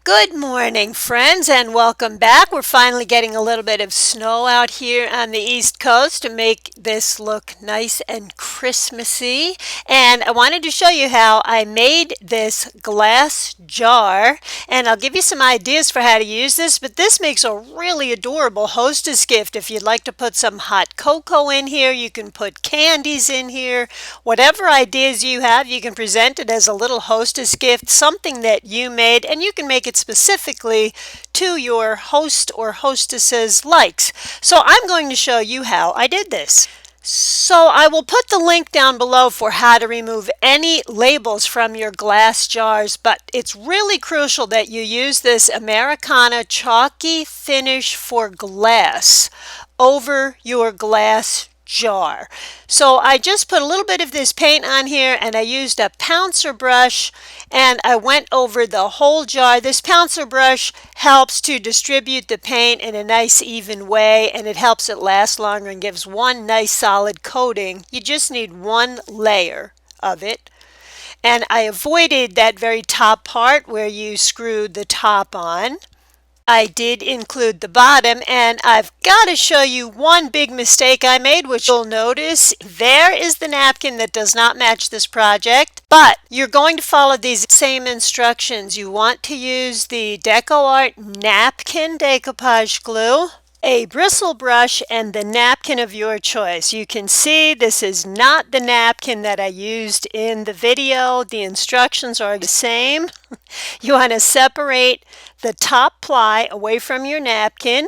Good morning, friends, and welcome back. We're finally getting a little bit of snow out here on the East Coast to make this look nice and Christmassy. And I wanted to show you how I made this glass jar, and I'll give you some ideas for how to use this, but this makes a really adorable hostess gift. If you'd like to put some hot cocoa in here, you can put candies in here. Whatever ideas you have, you can present it as a little hostess gift, something that you made, and you can make it specifically to your host or hostess's likes. So I'm going to show you how I did this. So I will put the link down below for how to remove any labels from your glass jars, but it's really crucial that you use this Americana chalky finish for glass over your glass jar. So I just put a little bit of this paint on here, and I used a pouncer brush, and I went over the whole jar. This pouncer brush helps to distribute the paint in a nice even way, and it helps it last longer and gives one nice solid coating. You just need one layer of it. And I avoided that very top part where you screwed the top on. I did include the bottom, and I've got to show you one big mistake I made, which you'll notice there is the napkin that does not match this project, but you're going to follow these same instructions. You want to use the DecoArt napkin decoupage glue, a bristle brush, and the napkin of your choice. You can see this is not the napkin that I used in the video. The instructions are the same. You want to separate the top ply away from your napkin.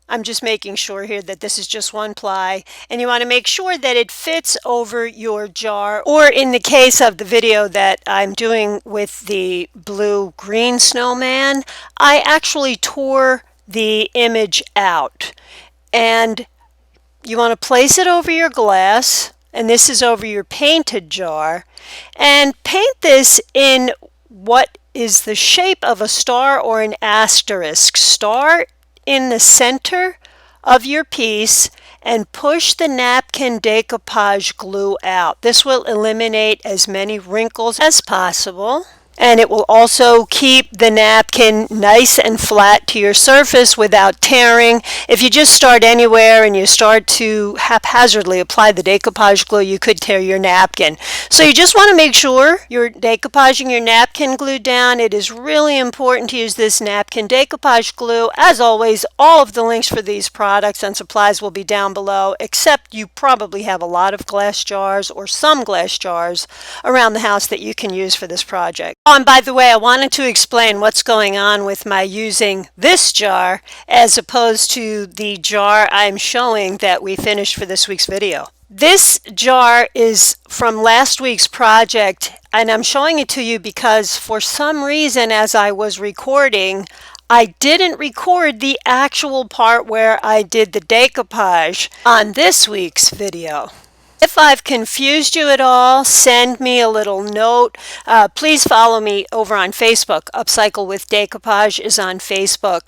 I'm just making sure here that this is just one ply, and you want to make sure that it fits over your jar, or in the case of the video that I'm doing with the blue-green snowman, I actually tore the image out. And you want to place it over your glass, and this is over your painted jar, and paint this in what is the shape of a star or an asterisk. Start in the center of your piece and push the napkin decoupage glue out. This will eliminate as many wrinkles as possible, and it will also keep the napkin nice and flat to your surface without tearing. If you just start anywhere and you start to haphazardly apply the decoupage glue, you could tear your napkin. So you just want to make sure you're decoupaging your napkin glue down. It is really important to use this napkin decoupage glue. As always, all of the links for these products and supplies will be down below, except you probably have a lot of glass jars or some glass jars around the house that you can use for this project. Oh, and by the way, I wanted to explain what's going on with my using this jar as opposed to the jar I'm showing that we finished for this week's video. This jar is from last week's project, and I'm showing it to you because for some reason as I was recording, I didn't record the actual part where I did the decoupage on this week's video. If I've confused you at all, send me a little note. Please follow me over on Facebook. Upcycle with Decoupage is on Facebook.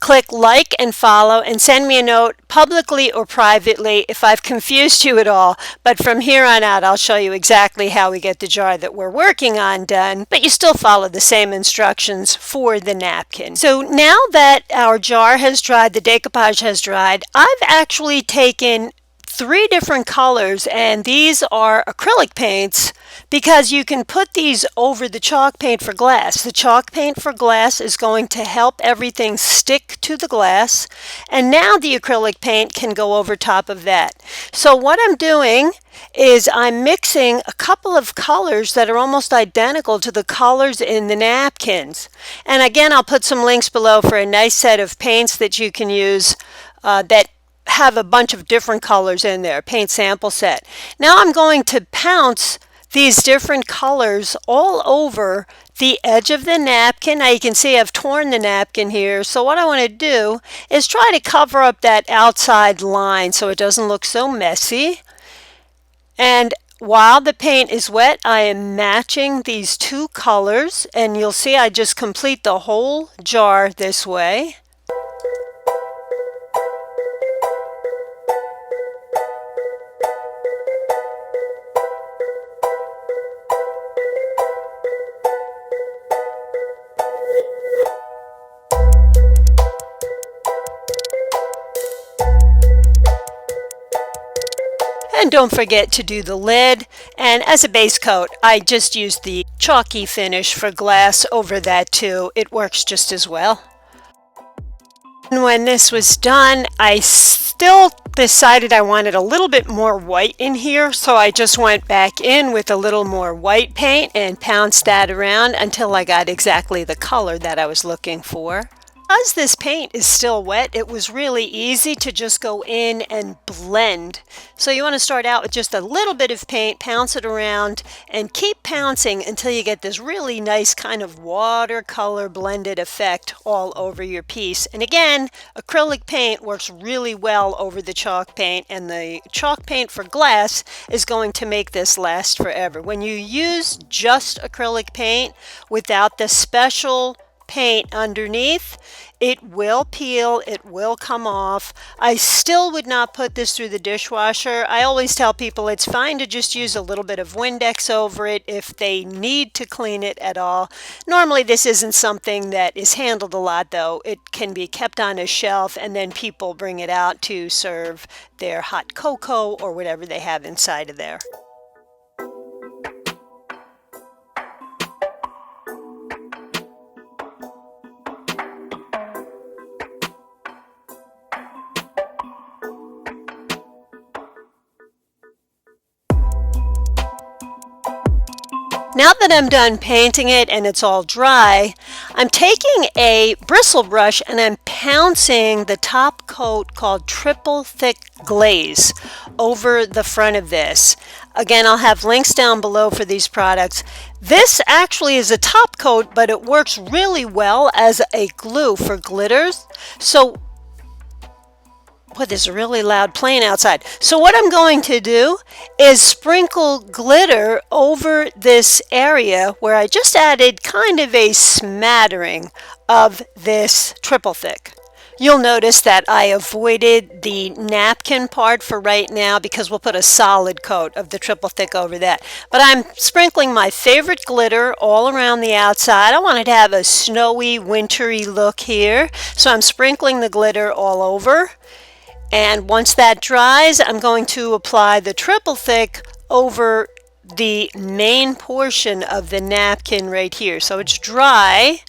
Click like and follow, and send me a note publicly or privately if I've confused you at all. But from here on out, I'll show you exactly how we get the jar that we're working on done, but you still follow the same instructions for the napkin. So now that our jar has dried, the decoupage has dried, I've actually taken 3 different colors, and these are acrylic paints because you can put these over the chalk paint for glass. The chalk paint for glass is going to help everything stick to the glass, and now the acrylic paint can go over top of that. So what I'm doing is I'm mixing a couple of colors that are almost identical to the colors in the napkins. And again, I'll put some links below for a nice set of paints that you can use that have a bunch of different colors in there, paint sample set. Now I'm going to pounce these different colors all over the edge of the napkin. Now you can see I've torn the napkin here, so what I want to do is try to cover up that outside line so it doesn't look so messy. And while the paint is wet, I am matching these 2 colors, and you'll see I just complete the whole jar this way. And don't forget to do the lid. And as a base coat, I just used the chalky finish for glass over that too. It works just as well. And when this was done, I still decided I wanted a little bit more white in here, so I just went back in with a little more white paint and pounced that around until I got exactly the color that I was looking for. Because this paint is still wet, it was really easy to just go in and blend. So you want to start out with just a little bit of paint, pounce it around, and keep pouncing until you get this really nice kind of watercolor blended effect all over your piece. And again, acrylic paint works really well over the chalk paint, and the chalk paint for glass is going to make this last forever. When you use just acrylic paint without the special paint underneath, it will peel, it will come off. I still would not put this through the dishwasher. I always tell people it's fine to just use a little bit of Windex over it if they need to clean it at all. Normally this isn't something that is handled a lot though. It can be kept on a shelf and then people bring it out to serve their hot cocoa or whatever they have inside of there. Now that I'm done painting it and it's all dry, I'm taking a bristle brush and I'm pouncing the top coat called Triple Thick Glaze over the front of this. Again, I'll have links down below for these products. This actually is a top coat, but it works really well as a glue for glitters. So boy, there's a really loud plane outside. So what I'm going to do is sprinkle glitter over this area where I just added kind of a smattering of this triple thick. You'll notice that I avoided the napkin part for right now because we'll put a solid coat of the triple thick over that. But I'm sprinkling my favorite glitter all around the outside. I wanted to have a snowy, wintry look here. So I'm sprinkling the glitter all over. And once that dries, I'm going to apply the triple thick over the main portion of the napkin right here. So it's dry,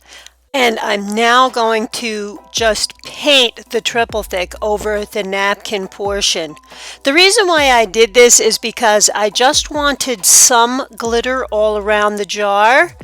and I'm now going to just paint the triple thick over the napkin portion. The reason why I did this is because I just wanted some glitter all around the jar.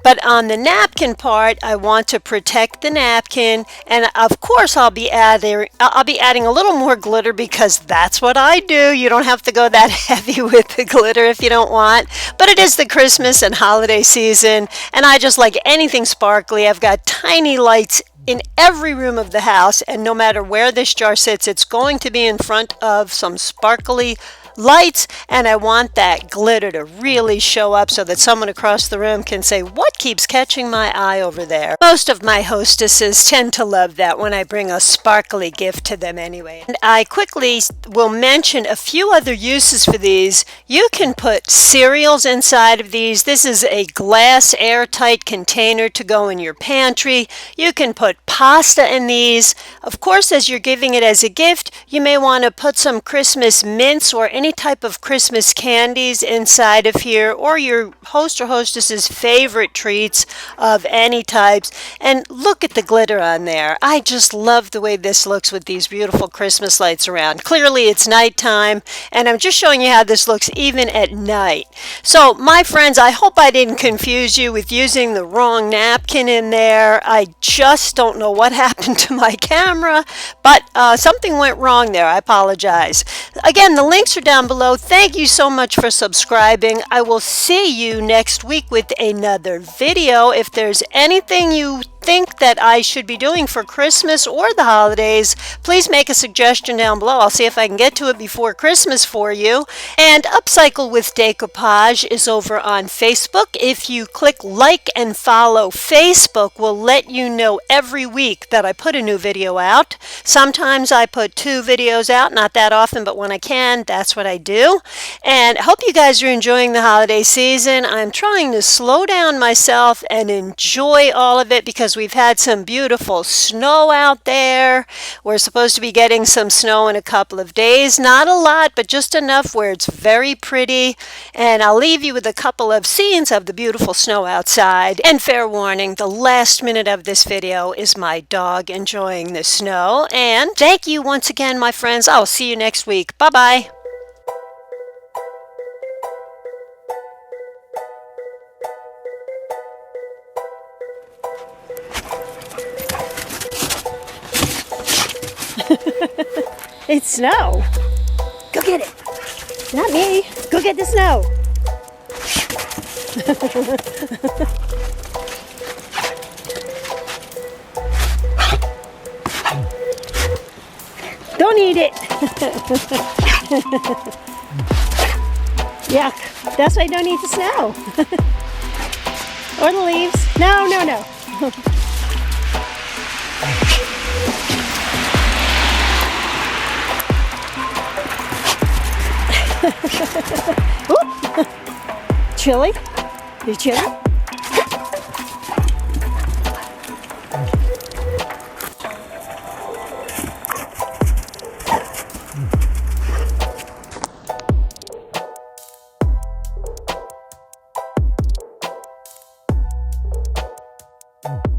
But on the napkin part, I want to protect the napkin, and of course I'll be adding a little more glitter because that's what I do. You don't have to go that heavy with the glitter if you don't want. But it is the Christmas and holiday season, and I just like anything sparkly. I've got tiny lights in every room of the house, and no matter where this jar sits, it's going to be in front of some sparkly lights, and I want that glitter to really show up so that someone across the room can say, what keeps catching my eye over there? Most of my hostesses tend to love that when I bring a sparkly gift to them anyway. And I quickly will mention a few other uses for these. You can put cereals inside of these. This is a glass airtight container to go in your pantry. You can put pasta in these. Of course, as you're giving it as a gift, you may want to put some Christmas mints or any type of Christmas candies inside of here, or your host or hostess's favorite treats of any types. And look at the glitter on there. I just love the way this looks with these beautiful Christmas lights around. Clearly it's nighttime, and I'm just showing you how this looks even at night. So my friends, I hope I didn't confuse you with using the wrong napkin in there. I just don't know what happened to my camera, but something went wrong there. I apologize. Again, the links are down below. Thank you so much for subscribing. I will see you next week with another video. If there's anything you think that I should be doing for Christmas or the holidays, please make a suggestion down below. I'll see if I can get to it before Christmas for you. And Upcycle with Decoupage is over on Facebook. If you click like and follow, Facebook will let you know every week that I put a new video out. Sometimes I put 2 videos out, not that often, but when I can, that's what I do. And I hope you guys are enjoying the holiday season. I'm trying to slow down myself and enjoy all of it because because we've had some beautiful snow out there. We're supposed to be getting some snow in a couple of days. Not a lot, but just enough where it's very pretty. And I'll leave you with a couple of scenes of the beautiful snow outside. And fair warning, the last minute of this video is my dog enjoying the snow. And thank you once again, my friends. I'll see you next week. Bye-bye. It's snow. Go get it. Not me. Go get the snow. Don't eat it. Yuck. That's why I don't eat the snow. Or the leaves. No, no, no. Chilly? You chilly? Mm.